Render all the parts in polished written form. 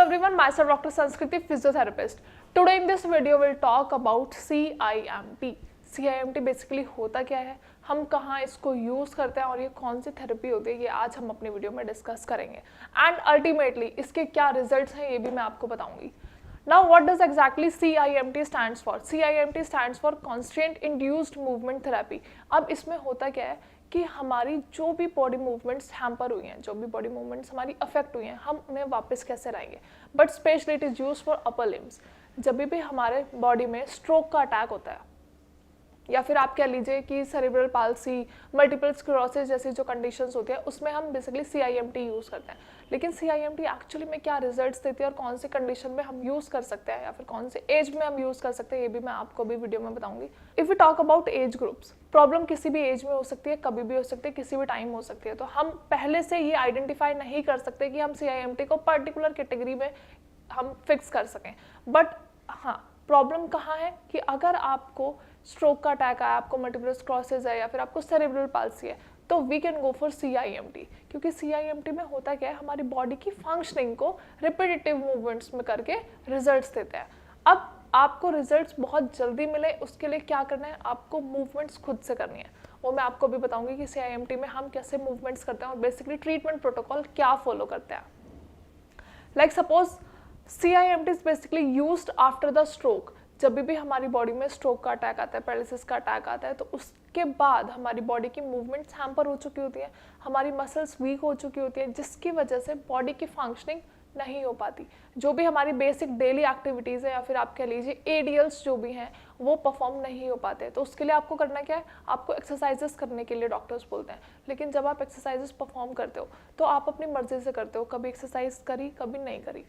everyone, myself Dr. Sanskriti, physiotherapist. Today in this video we'll talk about CIMT. CIMT basically होता क्या है, हम कहाँ इसको यूज़ करते हैं और ये कौन सी थेरेपी होती है, ये आज हम अपनी वीडियो में डिस्कस करेंगे. एंड अल्टीमेटली इसके क्या रिजल्ट्स हैं ये भी मैं आपको बताऊंगी. Now what does exactly CIMT stands for? CIMT stands for Constraint Induced Movement Therapy. अब इसमें होता क्या है कि हमारी जो भी बॉडी मूवमेंट्स हैम्पर हुई हैं, जो भी बॉडी मूवमेंट्स हमारी अफेक्ट हुई हैं, हम उन्हें वापस कैसे लाएंगे. But specially it is use for upper limbs. जब भी हमारे बॉडी में स्ट्रोक का अटैक होता है या फिर आप कह लीजिए कि सेरेब्रल पाल्सी, मल्टीपल स्क्लेरोसिस जैसी जो कंडीशंस होती है उसमें हम बेसिकली CIMT यूज़ करते हैं. लेकिन CIMT एक्चुअली में क्या रिजल्ट्स देती है और कौन सी कंडीशन में हम यूज़ कर सकते हैं या फिर कौन से एज में हम यूज़ कर सकते हैं, ये भी मैं आपको भी वीडियो में बताऊंगी. If you talk about age groups, problem किसी भी एज में हो सकती है, कभी भी हो सकती है, किसी भी टाइम हो सकती है. तो हम पहले से ये आइडेंटिफाई नहीं कर सकते कि हम CIMT को पर्टिकुलर कैटेगरी में हम फिक्स कर सकें. बट हाँ, प्रॉब्लम कहाँ है कि अगर आपको स्ट्रोक का अटैक है, आपको मल्टीपल स्क्लेरोसिस है या फिर आपको सेरेब्रल पाल्सी है, तो we can go for CIMT. क्योंकि CIMT में होता क्या है, हमारी बॉडी की फंक्शनिंग को रिपीटेटिव मूवमेंट्स में करके रिजल्ट्स देते हैं. अब आपको रिजल्ट्स बहुत जल्दी मिले उसके लिए क्या करना है, आपको मूवमेंट्स खुद से करनी है. वो मैं आपको भी बताऊंगी कि CIMT में हम कैसे मूवमेंट्स करते हैं और बेसिकली ट्रीटमेंट प्रोटोकॉल क्या फॉलो करते हैं. Like suppose CIMT is basically used after the stroke. जब भी हमारी बॉडी में स्ट्रोक का अटैक आता है, पैरालिसिस का अटैक आता है, तो उसके बाद हमारी बॉडी की मूवमेंट्स हैम्पर हो चुकी होती है, हमारी मसल्स वीक हो चुकी होती है, जिसकी वजह से बॉडी की फंक्शनिंग नहीं हो पाती. जो भी हमारी बेसिक डेली एक्टिविटीज़ है या फिर आप कह लीजिए ADLs जो भी हैं वो परफॉर्म नहीं हो पाते. तो उसके लिए आपको करना क्या है, आपको एक्सरसाइजेस करने के लिए डॉक्टर्स बोलते हैं. लेकिन जब आप एक्सरसाइजेस परफॉर्म करते हो तो आप अपनी मर्जी से करते हो, कभी एक्सरसाइज करी कभी नहीं करी.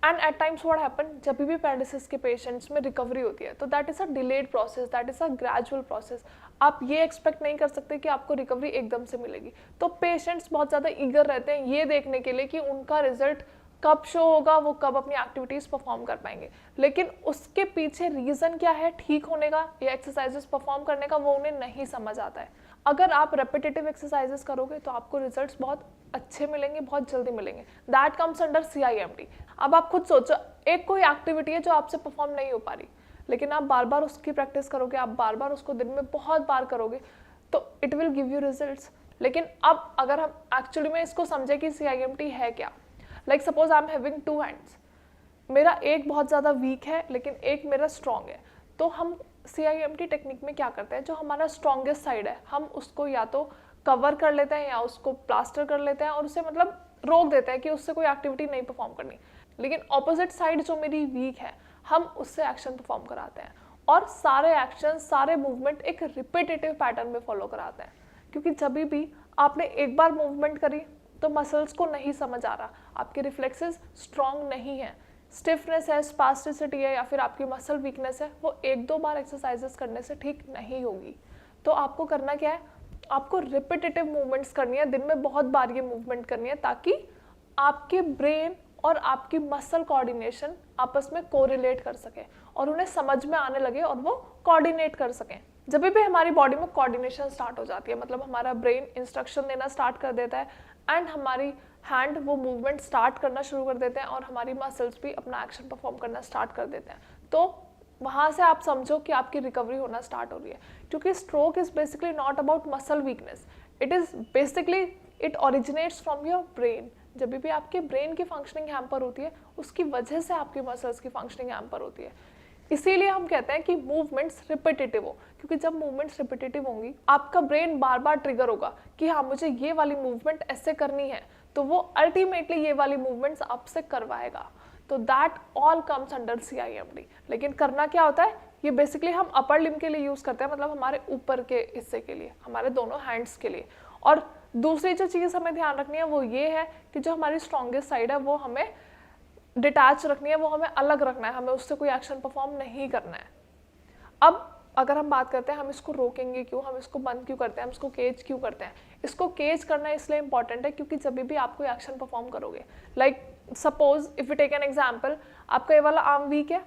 And at times what happen, जब भी पैरालिसिस के पेशेंट्स में रिकवरी होती है तो that is a delayed process, that is a gradual process. आप ये एक्सपेक्ट नहीं कर सकते कि आपको रिकवरी एकदम से मिलेगी. तो पेशेंट्स बहुत ज़्यादा ईगर रहते हैं ये देखने के लिए कि उनका रिजल्ट कब शो होगा, वो कब अपनी एक्टिविटीज़ परफॉर्म कर पाएंगे. लेकिन उसके पीछे रीज़न क्या है ठीक होने का या एक्सरसाइजेस परफॉर्म करने का, वो उन्हें नहीं समझ आता है. अगर आप रेपिटेटिव एक्सरसाइजेस करोगे तो आपको रिजल्ट्स बहुत अच्छे मिलेंगे, बहुत जल्दी मिलेंगे. That comes under CIMT. अब आप खुद सोचो, एक कोई एक्टिविटी है जो आपसे परफॉर्म नहीं हो पा रही, लेकिन आप बार बार उसकी प्रैक्टिस करोगे, आप बार बार उसको दिन में बहुत बार करोगे तो it will give you results. लेकिन अब अगर हम एक्चुअली में इसको समझे कि CIMT है क्या, like suppose I am having 2 hands, मेरा एक बहुत ज़्यादा वीक है लेकिन एक मेरा स्ट्रॉन्ग है. तो हम CIMT टेक्निक में क्या करते हैं, जो हमारा स्ट्रॉन्गेस्ट साइड है हम उसको या तो कवर कर लेते हैं या उसको प्लास्टर कर लेते हैं और उसे मतलब रोक देते हैं कि उससे कोई एक्टिविटी नहीं परफॉर्म करनी. लेकिन ऑपोजिट साइड जो मेरी वीक है हम उससे एक्शन परफॉर्म कराते हैं और सारे एक्शन, सारे मूवमेंट एक रिपीटेटिव पैटर्न में फॉलो कराते हैं. क्योंकि जब भी आपने एक बार मूवमेंट करी तो मसल्स को नहीं समझ आ रहा, आपके रिफ्लेक्सेस स्ट्रॉन्ग नहीं है, स्टिफनेस है, स्पास्टिसिटी है या फिर आपकी मसल वीकनेस है, वो 1-2 बार एक्सरसाइजेस करने से ठीक नहीं होगी. तो आपको करना क्या है, आपको रिपीटेटिव मूवमेंट्स करनी है, दिन में बहुत बार ये मूवमेंट करनी है ताकि आपके ब्रेन और आपकी मसल कोऑर्डिनेशन आपस में कोरिलेट कर सके और उन्हें समझ में आने लगे और वो कोऑर्डिनेट कर सकें. जब भी हमारी बॉडी में कोऑर्डिनेशन स्टार्ट हो जाती है, मतलब हमारा ब्रेन इंस्ट्रक्शन देना स्टार्ट कर देता है एंड हमारी हैंड वो मूवमेंट स्टार्ट करना शुरू कर देते हैं और हमारी मसल्स भी अपना एक्शन परफॉर्म करना स्टार्ट कर देते हैं, तो वहाँ से आप समझो कि आपकी रिकवरी होना स्टार्ट हो रही है. क्योंकि stroke is basically not about muscle weakness, it is basically it originates from your brain. जब भी आपके ब्रेन की फंक्शनिंग हैम्पर होती है उसकी वजह से आपकी मसल्स की फंक्शनिंग हैम्पर होती है. इसीलिए हम कहते हैं कि मूवमेंट्स रिपीटेटिव हो, क्योंकि जब मूवमेंट्स रिपीटेटिव होंगी आपका ब्रेन बार बार ट्रिगर होगा कि हाँ मुझे ये वाली मूवमेंट ऐसे करनी है, तो वो अल्टीमेटली ये वाली मूवमेंट्स आपसे करवाएगा. तो that all comes under CIMT. लेकिन करना क्या होता है, ये बेसिकली हम अपर लिम के लिए यूज़ करते हैं, मतलब हमारे ऊपर के हिस्से के लिए, हमारे दोनों हैंड्स के लिए. और दूसरी जो चीज़ हमें ध्यान रखनी है वो ये है कि जो हमारी स्ट्रॉन्गेस्ट साइड है वो हमें डिटैच रखनी है, वो हमें अलग रखना है, हमें उससे कोई एक्शन परफॉर्म नहीं करना है. अब अगर हम बात करते हैं हम इसको रोकेंगे क्यों, हम इसको बंद क्यों करते हैं, हम इसको केज क्यों करते हैं. इसको केज करना इसलिए इंपॉर्टेंट है क्योंकि जब भी आप कोई एक्शन परफॉर्म करोगे, like suppose if you take an example, आपका ये वाला आर्म वीक है,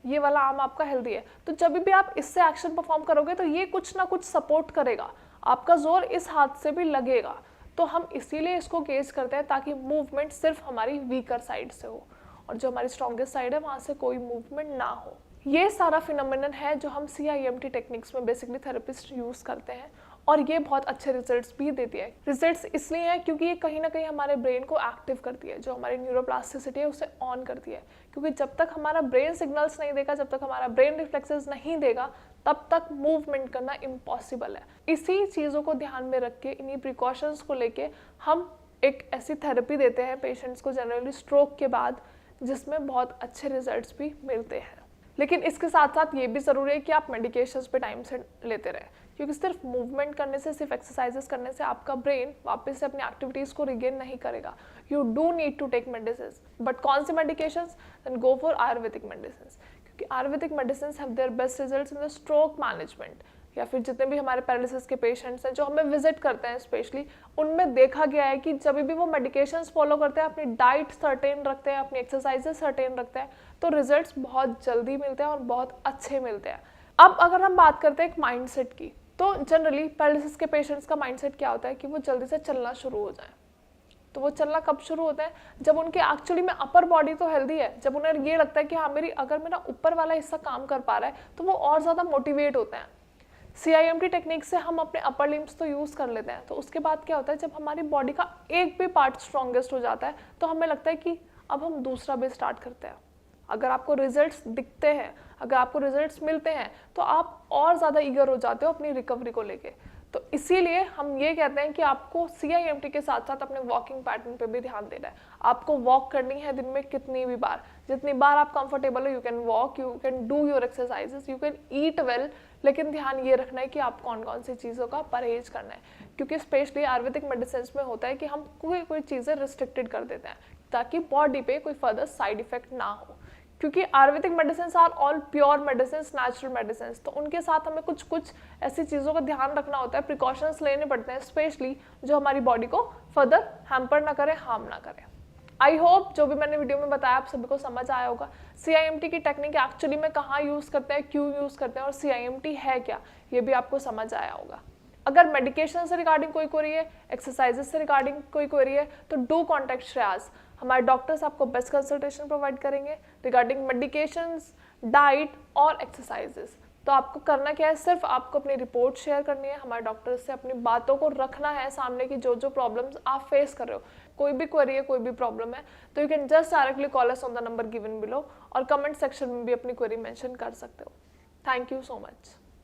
ये वाला आर्म आपका हेल्दी है, तो जब भी आप इससे एक्शन परफॉर्म करोगे तो ये कुछ ना कुछ सपोर्ट करेगा, आपका जोर इस हाथ से भी लगेगा. तो हम इसीलिए इसको केज करते हैं ताकि मूवमेंट सिर्फ हमारी वीकर साइड से हो. और जो हमारी स्ट्रॉन्गेस्ट साइड है वहाँ से कोई मूवमेंट ना हो। ये सारा फिनोमिनन है जो हम CIMT टेक्निक्स में बेसिकली थेरेपिस्ट यूज़ करते हैं और ये बहुत अच्छे रिजल्ट्स भी देती है। रिजल्ट्स इसलिए हैं क्योंकि ये कहीं ना कहीं हमारे ब्रेन को एक्टिव करती है, जो हमारी न्यूरोप्लास्टिसिटी है उसे ऑन करती है, क्योंकि जब तक हमारा ब्रेन सिग्नल्स नहीं देगा, जब तक हमारा ब्रेन रिफ्लेक्सेस नहीं देगा, तब तक मूवमेंट करना इम्पॉसिबल है। इसी चीज़ों को ध्यान में रख के, इन्हीं प्रिकॉशंस को लेके हम एक ऐसी थेरेपी देते हैं पेशेंट्स को जनरली स्ट्रोक के बाद, जिसमें बहुत अच्छे रिजल्ट्स भी मिलते हैं। लेकिन इसके साथ साथ ये भी ज़रूरी है कि आप मेडिकेशंस पे टाइम से लेते रहें, क्योंकि सिर्फ मूवमेंट करने से, सिर्फ एक्सरसाइजेस करने से आपका ब्रेन वापस से अपनी एक्टिविटीज़ को रिगेन नहीं करेगा। You do need to take medicine, but कौन से medications? Then go for Ayurvedic medicine, क्योंकि Ayurvedic medicine have their best results in the stroke management. या फिर जितने भी हमारे पैरालिसिस के पेशेंट्स हैं जो हमें विजिट करते हैं स्पेशली, उनमें देखा गया है कि जब भी वो मेडिकेशंस फॉलो करते हैं, अपनी डाइट सर्टेन रखते हैं, अपनी एक्सरसाइजेस सर्टेन रखते हैं, तो रिजल्ट्स बहुत जल्दी मिलते हैं और बहुत अच्छे मिलते हैं। अब अगर हम बात करते हैं एक माइंडसेट की, तो जनरली पैरालिसिस के पेशेंट्स का माइंडसेट क्या होता है कि वो जल्दी से चलना शुरू हो जाए। तो वो चलना कब शुरू होता है? जब उनके एक्चुअली में अपर बॉडी तो हेल्दी है, जब उन्हें ये लगता है कि हाँ अगर मेरा ऊपर वाला हिस्सा काम कर पा रहा है, तो वो और ज़्यादा मोटिवेट होते हैं। CIMT टेक्निक से हम अपने अपर लिम्स तो यूज़ कर लेते हैं, तो उसके बाद क्या होता है, जब हमारी बॉडी का एक भी पार्ट स्ट्रॉन्गेस्ट हो जाता है, तो हमें लगता है कि अब हम दूसरा भी स्टार्ट करते हैं। अगर आपको रिजल्ट्स दिखते हैं, अगर आपको रिजल्ट्स मिलते हैं, तो आप और ज़्यादा ईगर हो जाते हो अपनी रिकवरी को लेके। तो इसीलिए हम ये कहते हैं कि आपको CIMT के साथ साथ अपने वॉकिंग पैटर्न पे भी ध्यान देना है। आपको वॉक करनी है दिन में कितनी भी बार, जितनी बार आप कंफर्टेबल हो, you can walk, you can do your exercises, you can eat well, लेकिन ध्यान ये रखना है कि आप कौन कौन सी चीज़ों का परहेज करना है, क्योंकि स्पेशली आयुर्वेदिक मेडिसिन में होता है कि हम कोई चीज़ें रिस्ट्रिक्टेड कर देते हैं ताकि बॉडी पे कोई फर्दर साइड इफेक्ट ना हो। क्योंकि Ayurvedic medicine are all pure medicine, natural medicine, तो उनके साथ हमें कुछ ऐसी चीज़ों का ध्यान रखना होता है, प्रिकॉशंस लेने पड़ते हैं स्पेशली, जो हमारी बॉडी को फर्दर हैम्पर ना करे, हार्म ना करे। आई होप जो भी मैंने वीडियो में बताया आप सभी को समझ आया होगा। CIMT की टेक्निक एक्चुअली में कहाँ यूज़ करते हैं, क्यों यूज़ करते हैं और CIMT है क्या, ये भी आपको समझ आया होगा। अगर मेडिकेशन से रिगार्डिंग कोई क्वेरी है, एक्सरसाइजेस से रिगार्डिंग कोई क्वेरी है, तो डू कॉन्टैक्ट श्रेयास। हमारे डॉक्टर्स आपको बेस्ट कंसल्टेशन प्रोवाइड करेंगे रिगार्डिंग मेडिकेशंस, डाइट और एक्सरसाइजेस। तो आपको करना क्या है, सिर्फ आपको अपनी रिपोर्ट शेयर करनी है, हमारे डॉक्टर से अपनी बातों को रखना है सामने की, जो प्रॉब्लम्स आप फेस कर रहे हो। कोई भी क्वेरी है, कोई भी प्रॉब्लम है, तो you can just directly call us on the number given below, और कमेंट सेक्शन में भी अपनी क्वेरी मेंशन कर सकते हो। Thank you so much.